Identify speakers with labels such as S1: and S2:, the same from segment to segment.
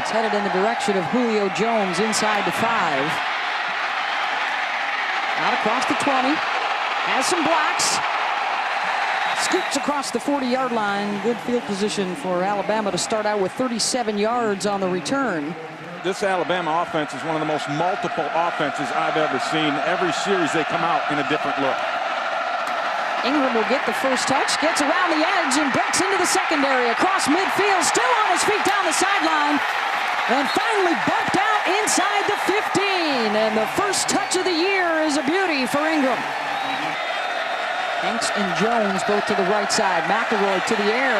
S1: It's headed in the direction of Julio Jones inside the 5. Out across the 20. Has some blocks. Scoops across the 40-yard line. Good field position for Alabama to start out with 37 yards on the return.
S2: This Alabama offense is one of the most multiple offenses I've ever seen. Every series they come out in a different look.
S1: Ingram will get the first touch, gets around the edge and breaks into the secondary across midfield, still on his feet down the sideline, and finally bumped out inside the 15. And the first touch of the year is a beauty for Ingram. Hanks and Jones both to the right side. McElroy to the air,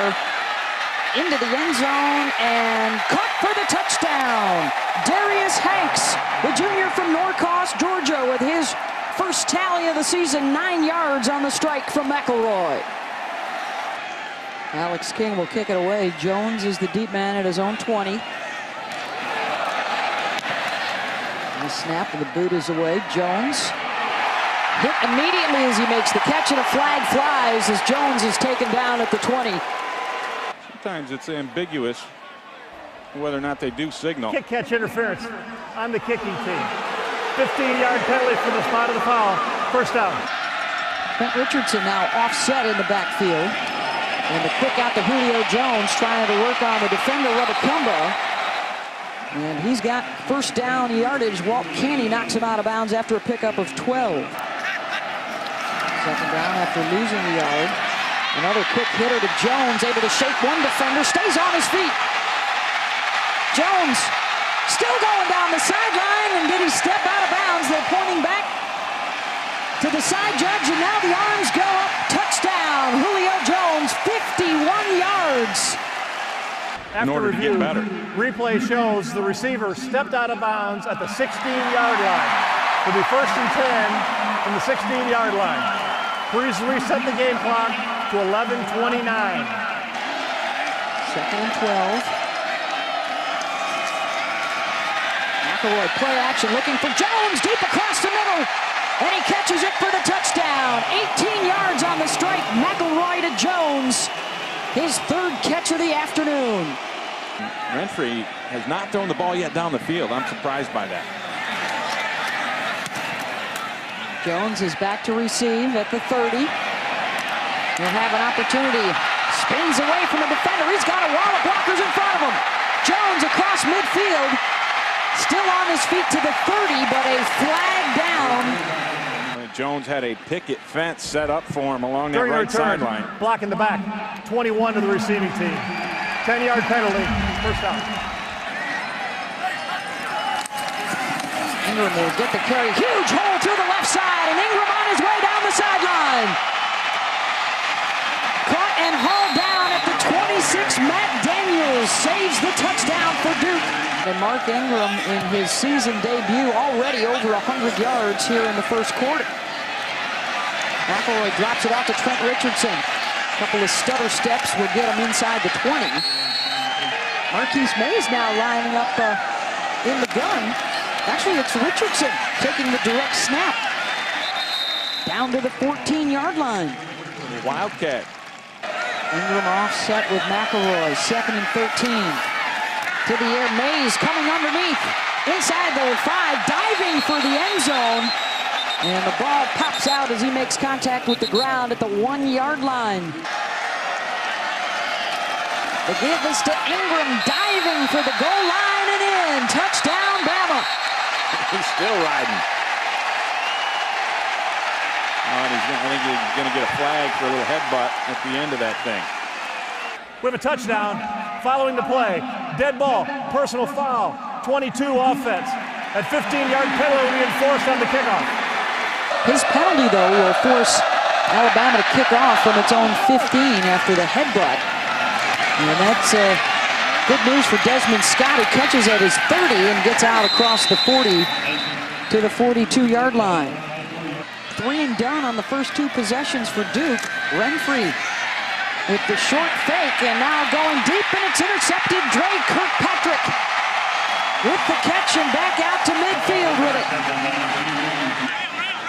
S1: into the end zone, and caught for the touchdown. Darius Hanks, the junior from Norcross, Georgia, with his first tally of the season, 9 yards on the strike from McElroy. Alex King will kick it away. Jones is the deep man at his own 20. The snap and the boot is away. Jones hit immediately as he makes the catch, and a flag flies as Jones is taken down at the 20.
S2: Sometimes it's ambiguous whether or not they do signal.
S3: Kick catch interference on the kicking team. 15-yard penalty for the spot of the foul. First down.
S1: Trent Richardson now offset in the backfield. And the quick out to Julio Jones trying to work on the defender, Rubacumba. And he's got first down yardage. Walt Caney knocks him out of bounds after a pickup of 12. Second down after losing the yard. Another quick hitter to Jones, able to shake one defender, stays on his feet. Jones still going down the sideline, and did he step out of bounds? They're pointing back to the side judge, and now the arms go up. Touchdown, Julio Jones, 51 yards.
S2: In order to get better.
S3: Replay shows the receiver stepped out of bounds at the 16-yard line. It'll be first and 10 from the 16-yard line. Please reset the game clock to 11:29.
S1: Second and 12. McElroy play action looking for Jones deep across the middle, and he catches it for the touchdown. 18 yards on the strike. McElroy to Jones, his third catch of the afternoon.
S2: Renfrey has not thrown the ball yet down the field. I'm surprised by that.
S1: Jones is back to receive at the 30. He'll have an opportunity. Spins away from the defender. He's got a wall of blockers in front of him. Jones across midfield. Still on his feet to the 30, but a flag down.
S2: Jones had a picket fence set up for him along that
S3: During
S2: right
S3: return,
S2: sideline.
S3: block in the back. 21 to the receiving team. 10-yard penalty. First down.
S1: Ingram will get the carry. Huge hole through the left side, and Ingram on his way down the sideline. Caught and hauled down at the 26. Matt Daniels saves the touchdown for Duke. And Mark Ingram in his season debut already over 100 yards here in the first quarter. McElroy drops it out to Trent Richardson. A couple of stutter steps will get him inside the 20. Marquise Mays now lining up in the gun. Actually, it's Richardson taking the direct snap. Down to the 14-yard line.
S2: Wildcat.
S1: Ingram offset with McElroy. Second and 13. To the air, Mays coming underneath. Inside the 5, diving for the end zone. And the ball pops out as he makes contact with the ground at the 1-yard line. The give is to Ingram, diving for the goal line and in. Touchdown, Bama.
S2: He's still riding. I think he's going to get a flag for a little headbutt at the end of that thing.
S3: We have a touchdown following the play. Dead ball, personal foul, 22 offense. That 15-yard penalty enforced on the kickoff.
S1: His penalty, though, will force Alabama to kick off from its own 15 after the headbutt. And that's good news for Desmond Scott, who catches at his 30 and gets out across the 40 to the 42-yard line. 3 and done on the first 2 possessions for Duke. Renfrey with the short fake, and now going deep, and it's intercepted. Dre Kirkpatrick with the catch and back out to midfield with it.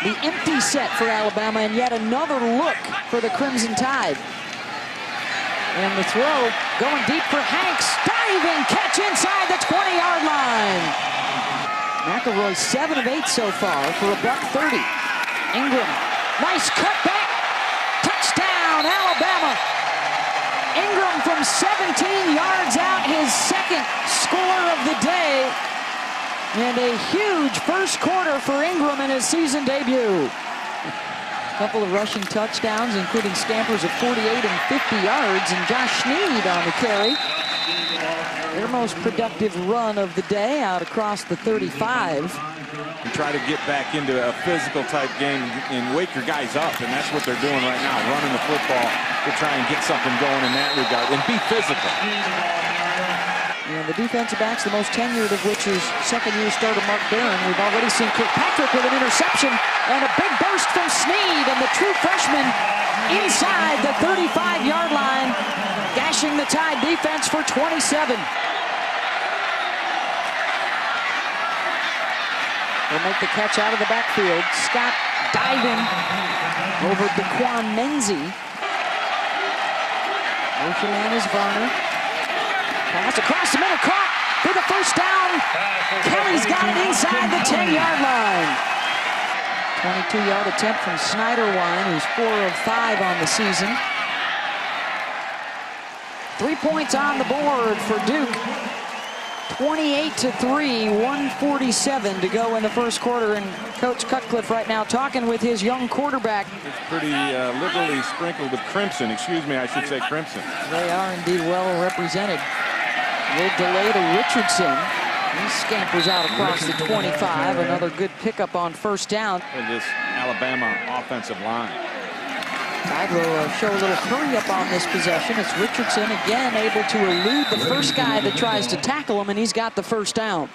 S1: The empty set for Alabama, and yet another look for the Crimson Tide. And the throw going deep for Hanks. diving catch inside the 20-yard line. McElroy 7 of 8 so far for a $130. Ingram, nice cutback. Touchdown, Alabama. Ingram from 17 yards out, his second score of the day. And a huge first quarter for Ingram in his season debut. A couple of rushing touchdowns, including scampers of 48 and 50 yards, and Josh Snead on the carry. Their most productive run of the day out across the 35.
S2: And try to get back into a physical type game and wake your guys up, and that's what they're doing right now, running the football to try and get something going in that regard and be physical.
S1: And the defensive backs, the most tenured of which is second-year starter Mark Barron. We've already seen Kirkpatrick with an interception and a big burst from Snead, and the true freshman inside the 35-yard line, gashing the Tide defense for 27. They'll make the catch out of the backfield. Scott diving over Daquan Menzie. Motion man is Varner. Pass across the middle, caught for the first down. Kelly's got it inside the 10-yard line. 22-yard attempt from Snyderwine, who's 4 of 5 on the season. 3 points on the board for Duke. 28-3, 1:47 to go in the first quarter, and Coach Cutcliffe right now talking with his young quarterback.
S2: It's pretty liberally sprinkled with crimson. Excuse me, I should say crimson.
S1: They are indeed well represented. A little delay to Richardson. He scampers out across the 25. Another good pickup on first down.
S2: For this Alabama offensive line.
S1: Tide will show a little hurry up on this possession. It's Richardson again able to elude the first guy that tries to tackle him, and he's got the first down.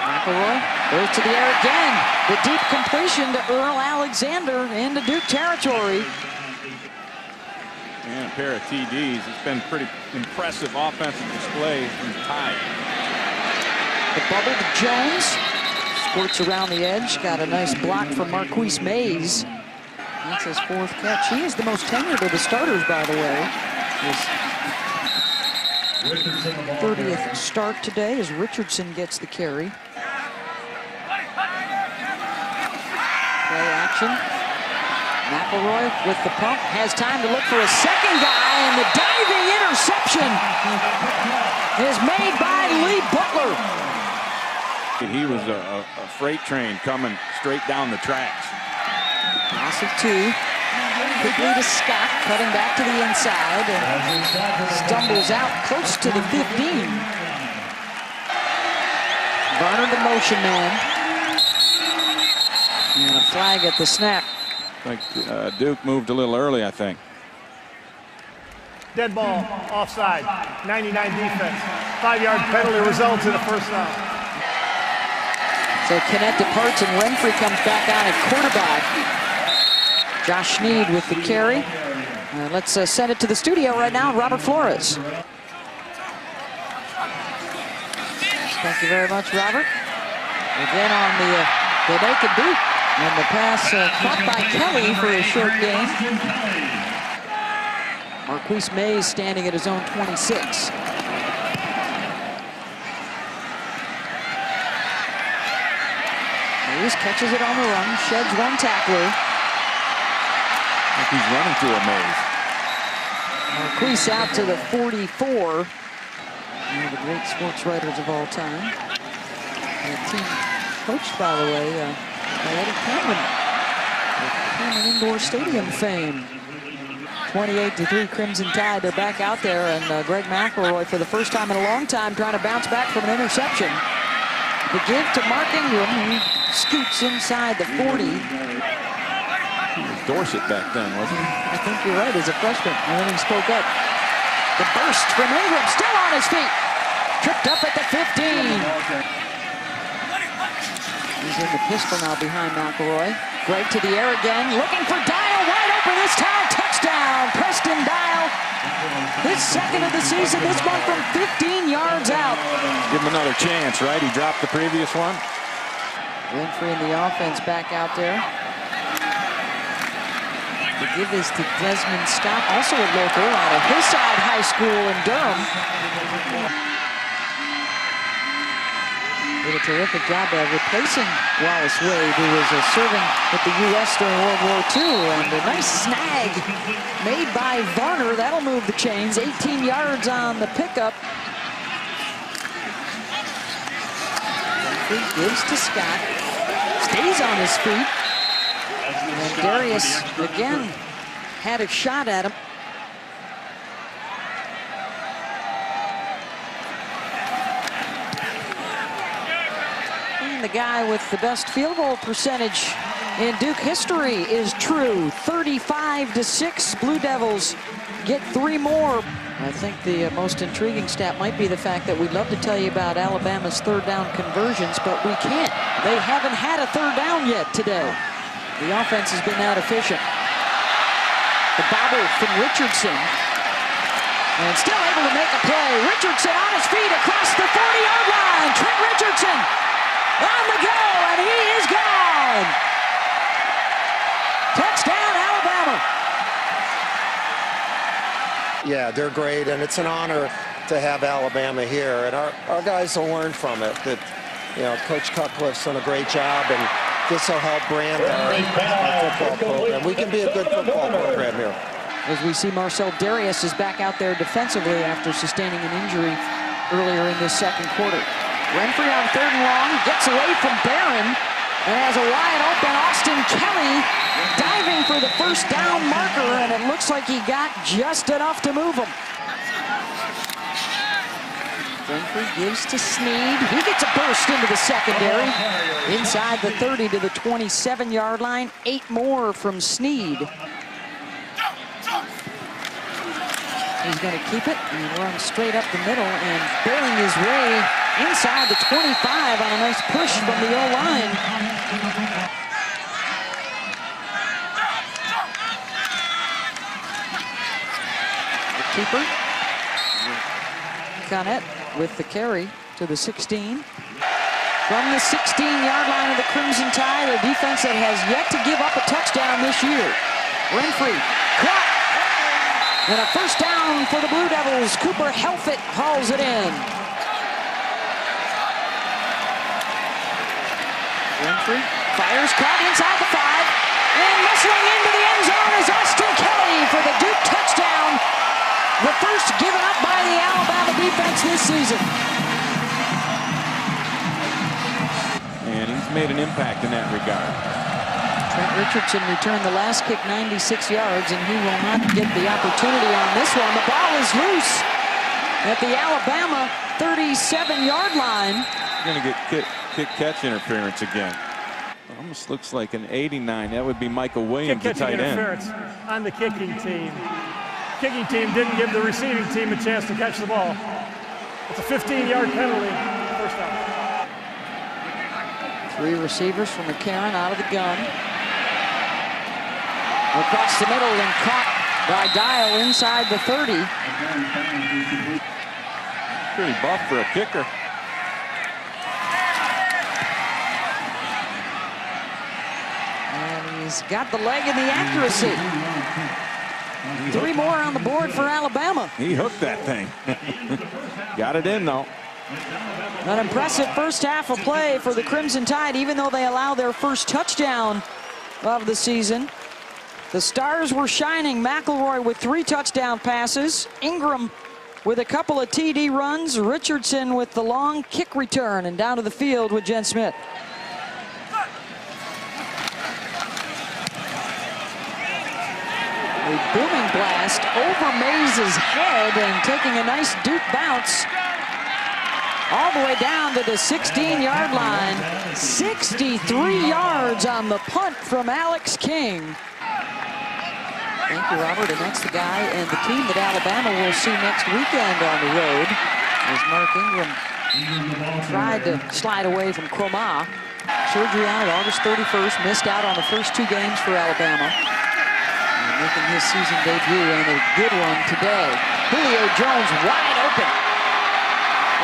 S1: McElroy goes to the air again. The deep completion to Earl Alexander into Duke territory.
S2: And a pair of TDs. It's been pretty impressive offensive display from the Tide.
S1: The bubble to Jones. Squirts around the edge. Got a nice block from Marquise Mays. That's his 4th catch. He is the most tenured of the starters, by the way. His 30th start today as Richardson gets the carry. Play action. McElroy with the pump. Has time to look for a second guy, and the diving interception is made by Lee Butler.
S2: He was a freight train coming straight down the tracks.
S1: Loss of 2. Quickly to Scott, cutting back to the inside, and stumbles out close to the 15. Varner the motion man. And a flag at the snap.
S2: Like Duke moved a little early, I think.
S3: Dead ball, offside, 99 defense. 5-yard penalty results in a first down.
S1: So Kennett departs and Renfrey comes back on at quarterback. Josh Snead with the carry. Let's send it to the studio right now, Robert Flores. Thank you very much, Robert. Again on the naked boot. And the pass caught by Kelly for a short gain. Marquise Mays standing at his own 26. Mays catches it on the run, sheds one tackler.
S2: I think he's running through a maze.
S1: Marquise out to the 44. One of the great sports writers of all time. And a team coached, by the way, by Eddie Cameron. Cameron Indoor Stadium fame. 28-3 Crimson Tide. They're back out there, and Greg McElroy, for the first time in a long time, trying to bounce back from an interception. The give to Mark Ingram, who scoots inside the 40.
S2: Dorsett back then, wasn't he?
S1: I think you're right, as a freshman. And then he spoke up. The burst from Ingram, still on his feet. Tripped up at the 15. He's in the pistol now behind McElroy. Greg to the air again, looking for Dial, wide open this time. Touchdown, Preston Dial. His second of the season, this one from 15 yards out.
S2: Give him another chance, right? He dropped the previous one.
S1: Renfrey and the offense back out there. The give is to Desmond Scott, also a local out of Hillside High School in Durham. Did a terrific job of replacing Wallace Wade, who was serving with the U.S. during World War II. And a nice snag made by Varner. That'll move the chains. 18 yards on the pickup. He gives to Scott. Stays on his feet. And Darius, again, had a shot at him. And the guy with the best field goal percentage in Duke history is true. 35-6. Blue Devils get 3 more. I think the most intriguing stat might be the fact that we'd love to tell you about Alabama's third down conversions, but we can't. They haven't had a third down yet today. The offense has been that efficient. The bobble from Richardson. And still able to make a play. Richardson on his feet across the 40-yard line. Trent Richardson on the go, and he is gone. Touchdown, Alabama.
S4: Yeah, they're great, and it's an honor to have Alabama here. And our guys will learn from it. That, you know, Coach Cutcliffe's done a great job, and this will help brand our football program. We can be a good football program here.
S1: As we see Marcel Darius is back out there defensively after sustaining an injury earlier in this second quarter. Renfrey on 3rd and long, gets away from Barron, and has a wide open Austin Kelly diving for the first down marker, and it looks like he got just enough to move him. Renfrey gives to Sneed. He gets a burst into the secondary. Inside the 30 to the 27-yard line. 8 more from Sneed. He's going to keep it and run straight up the middle and barreling his way inside the 25 on a nice push from the O-line. The keeper, Connett, with the carry to the 16. From the 16-yard line of the Crimson Tide, a defense that has yet to give up a touchdown this year. Renfrey caught. And a first down for the Blue Devils. Cooper Helfett hauls it in. Renfrey fires, caught inside the 5. And muscling into the end zone is Austin Kelly for the Duke touchdown. The first given up by the Alabama defense this season.
S2: And he's made an impact in that regard.
S1: Trent Richardson returned the last kick 96 yards, and he will not get the opportunity on this one. The ball is loose at the Alabama 37-yard line.
S2: Going to get kick-catch interference again. Almost looks like an 89. That would be Michael Williams, the tight end.
S3: Interference on the kicking team. Kicking team didn't give the receiving team a chance to catch the ball. It's a 15-yard penalty. First down.
S1: 3 receivers from McCarron out of the gun. Across the middle and caught by Dial inside the 30.
S2: Pretty buff for a kicker.
S1: And he's got the leg and the accuracy. 3 more on the board for Alabama.
S2: He hooked that thing. Got it in, though.
S1: An impressive first half of play for the Crimson Tide, even though they allowed their first touchdown of the season. The stars were shining. McElroy with 3 touchdown passes. Ingram with a couple of TD runs. Richardson with the long kick return, and down to the field with Jen Smith. A booming blast over Mays' head and taking a nice Duke bounce all the way down to the 16-yard line. 63 yards on the punt from Alex King. Thank you, Robert, and that's the guy and the team that Alabama will see next weekend on the road, as Mark Ingram tried to slide away from Cromagh. Surgery on it August 31st, missed out on the first 2 games for Alabama. And making his season debut, and a good one today. Julio Jones wide open.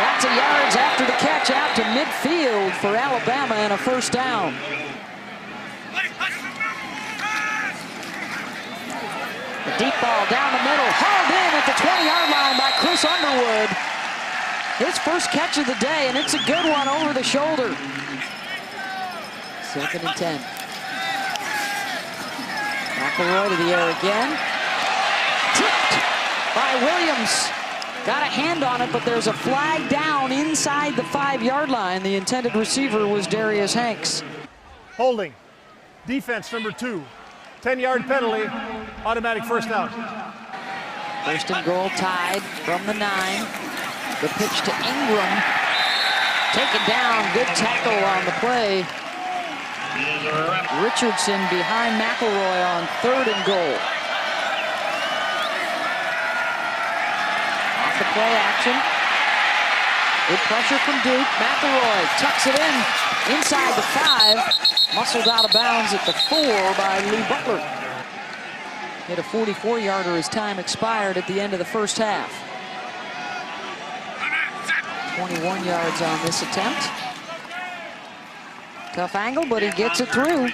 S1: Lots of yards after the catch out to midfield for Alabama and a first down. Deep ball down the middle, hauled in at the 20-yard line by Chris Underwood. His first catch of the day, and it's a good one over the shoulder. 2nd and 10. McElroy to the air again. Tipped by Williams. Got a hand on it, but there's a flag down inside the 5-yard line. The intended receiver was Darius Hanks.
S3: Holding. Defense number 2. 10-yard penalty. Automatic first down.
S1: 1st and goal, tied from the 9. The pitch to Ingram. Taken down. Good tackle on the play. Richardson behind McElroy on 3rd and goal. Off the play action. Good pressure from Duke. McElroy tucks it in inside the 5. Muscled out of bounds at the 4 by Lee Butler. Hit a 44-yarder as time expired at the end of the first half. 21 yards on this attempt. Tough angle, but he gets it through.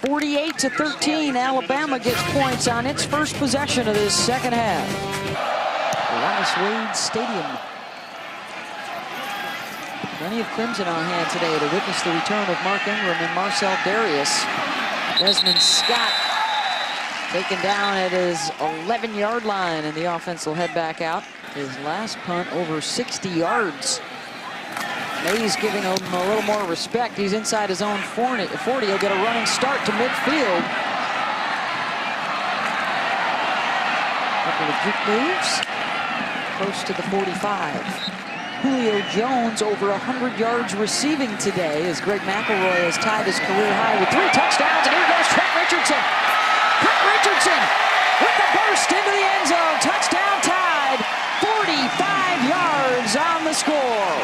S1: 48-13, Alabama gets points on its first possession of this second half. Wallace Wade Stadium. Plenty of crimson on hand today to witness the return of Mark Ingram and Marcel Darius. Desmond Scott taken down at his 11-yard line, and the offense will head back out. His last punt over 60 yards. Mays giving him a little more respect. He's inside his own 40. He'll get a running start to midfield. Couple of juke moves. Close to the 45. Julio Jones over 100 yards receiving today as Greg McElroy has tied his career high with 3 touchdowns. And here goes Trent Richardson. Trent Richardson with the burst into the end zone. Touchdown tied. 45 yards on the score.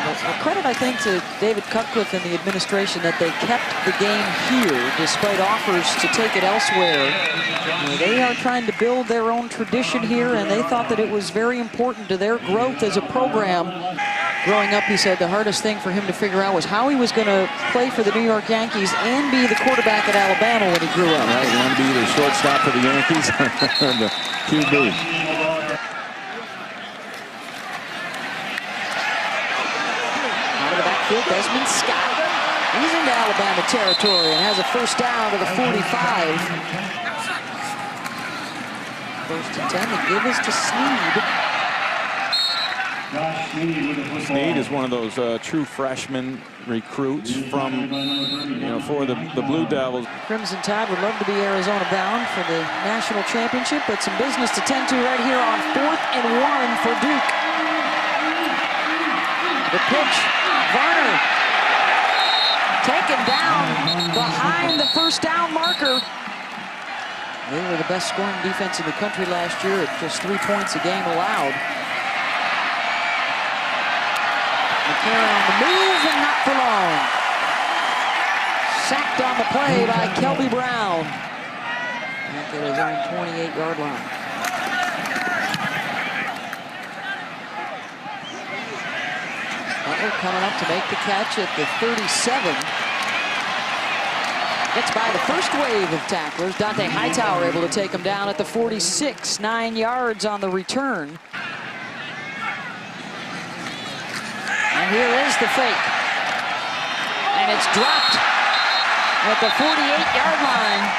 S1: A credit, I think, to David Cutcliffe and the administration that they kept the game here despite offers to take it elsewhere. They are trying to build their own tradition here, and they thought that it was very important to their growth as a program. Growing up, he said the hardest thing for him to figure out was how he was going to play for the New York Yankees and be the quarterback at Alabama when he grew up.
S2: Right, he wanted to be the shortstop for the Yankees or the QB.
S1: Desmond Scott. He's into Alabama territory and has a first down to the 45. 1st and 10. The give is to Sneed.
S2: Sneed is one of those true freshman recruits from, for the Blue Devils.
S1: Crimson Tide would love to be Arizona bound for the national championship, but some business to tend to right here on 4th and 1 for Duke. The pitch. Varner taken down behind the first down marker. They were the best scoring defense in the country last year at just 3 points a game allowed. McCarron on the move and not for long. Sacked on the play by Kelby Brown. Back at his own 28-yard line. Butler coming up to make the catch at the 37. Gets by the first wave of tacklers. Dante Hightower able to take him down at the 46. 9 yards on the return. And here is the fake. And it's dropped at the 48-yard line.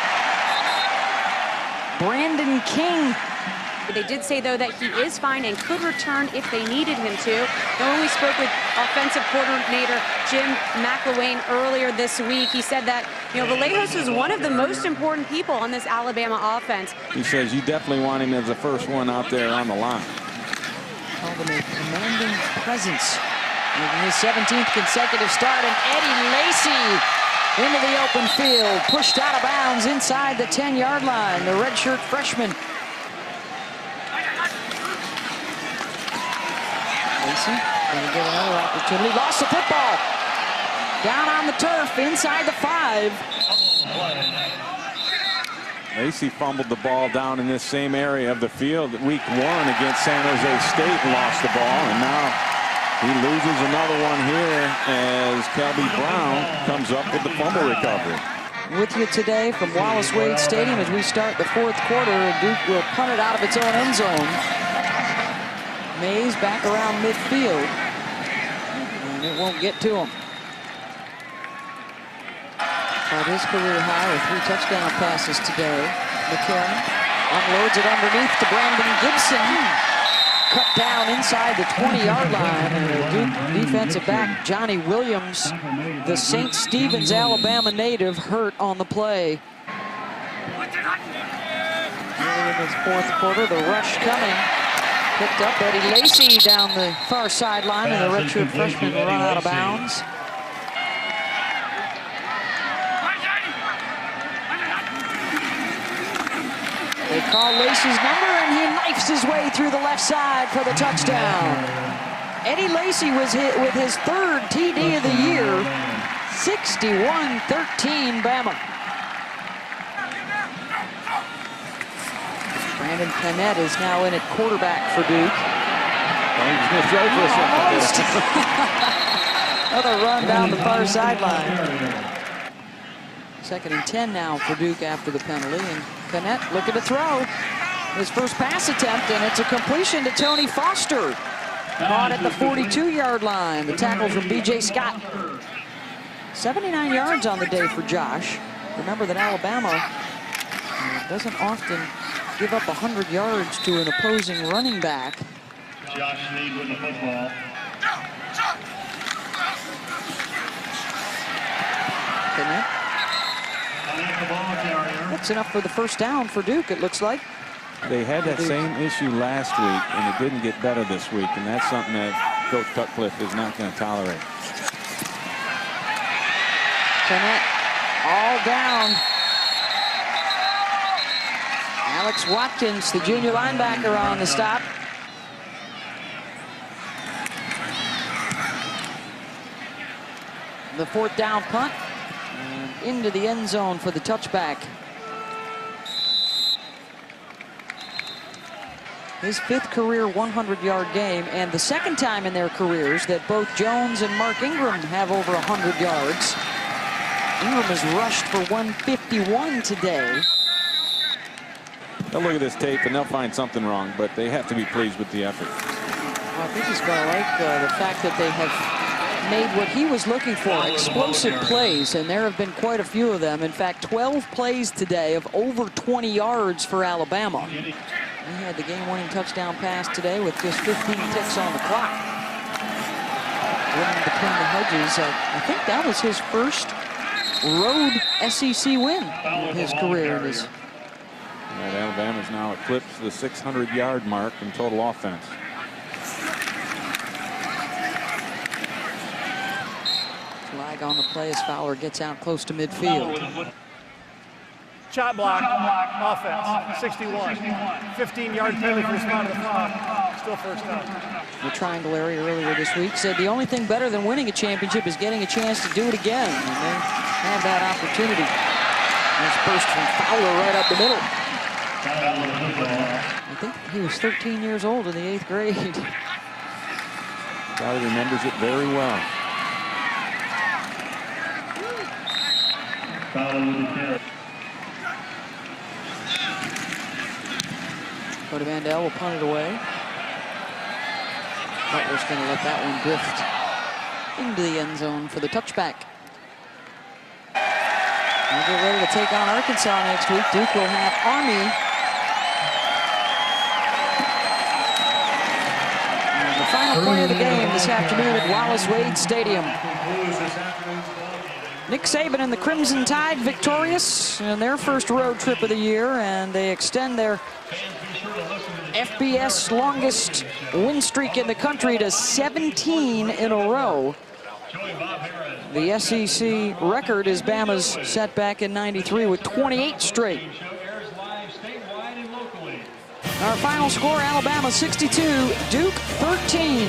S1: Brandon King.
S5: They did say, though, that he is fine and could return if they needed him to. Now, when we spoke with offensive coordinator Jim McElwain earlier this week, he said that, Vallejos is one of the most important people on this Alabama offense.
S2: He says you definitely want him as the first one out there on the line.
S1: Called him a commanding presence. Making his 17th consecutive start, and Eddie Lacy into the open field. Pushed out of bounds inside the 10-yard line. The redshirt freshman. Going to get another opportunity. Lost the football. Down on the turf inside the 5.
S2: Lacy fumbled the ball down in this same area of the field week 1 against San Jose State and lost the ball. And now he loses another one here as Kelby Brown comes up with the fumble recovery.
S1: with you today from Wallace Wade Stadium as we start the fourth quarter. Duke will punt it out of its own end zone. Mays back around midfield, and it won't get to him. At his career high with 3 touchdown passes today. McCarron unloads it underneath to Brandon Gibson. Cut down inside the 20-yard line. And the Duke defensive back, Johnny Williams, the St. Stephen's, Alabama native, hurt on the play. Early in this fourth quarter, the rush coming. Picked up Eddie Lacy down the far sideline, and the redshirt freshman run out of bounds. They call Lacy's number, and he knifes his way through the left side for the touchdown. Eddie Lacy was hit with his 3rd TD of the year. 61-13 Bama. Brandon Cannett is now in at quarterback for Duke.
S2: He's going to throw for a second.
S1: Another run down the far sideline. 2nd and 10 now for Duke after the penalty. And Cannett looking to throw. His first pass attempt, and it's a completion to Tony Foster. Caught at the 42-yard line. The tackle from B.J. Scott. 79 yards on the day for Josh. Remember that Alabama doesn't often give up 100 yards to an opposing running back.
S6: Josh Sneed with the football.
S1: Cannett. That's enough for the first down for Duke, it looks like.
S2: They had that same issue last week, and it didn't get better this week, and that's something that Coach Cutcliffe is not going to tolerate.
S1: Cannett all down. Alex Watkins, the junior linebacker, on the stop. The 4th down punt. And into the end zone for the touchback. His 5th career 100-yard game, and the 2nd time in their careers that both Jones and Mark Ingram have over 100 yards. Ingram has rushed for 151 today.
S2: They'll look at this tape and they'll find something wrong, but they have to be pleased with the effort.
S1: Well, I think he's going to like the fact that they have made what he was looking for, explosive plays, and there have been quite a few of them. In fact, 12 plays today of over 20 yards for Alabama. He had the game-winning touchdown pass today with just 15 ticks on the clock. Winning between the hedges. I think that was his first road SEC win of his career.
S2: Right, Alabama's now eclipsed the 600-yard mark in total offense.
S1: Flag on the play as Fowler gets out close to midfield.
S3: Shot block, offense, 61. 15-yard penalty for the spot of the clock. Still first down.
S1: The Triangle area earlier this week said the only thing better than winning a championship is getting a chance to do it again. And they have that opportunity. Nice burst from Fowler right up the middle. I think he was 13 years old in the 8th grade.
S2: Probably remembers it very well.
S1: Cody Mandel will punt it away. Butler's going to let that one drift into the end zone for the touchback. We'll get ready to take on Arkansas next week. Duke will have Army. And the final play of the game this afternoon at Wallace Wade Stadium. Nick Saban and the Crimson Tide victorious in their first road trip of the year, and they extend their FBS longest win streak in the country to 17 in a row. The SEC record is Bama's set back in '93 with 28 straight. Our final score, Alabama 62, Duke 13.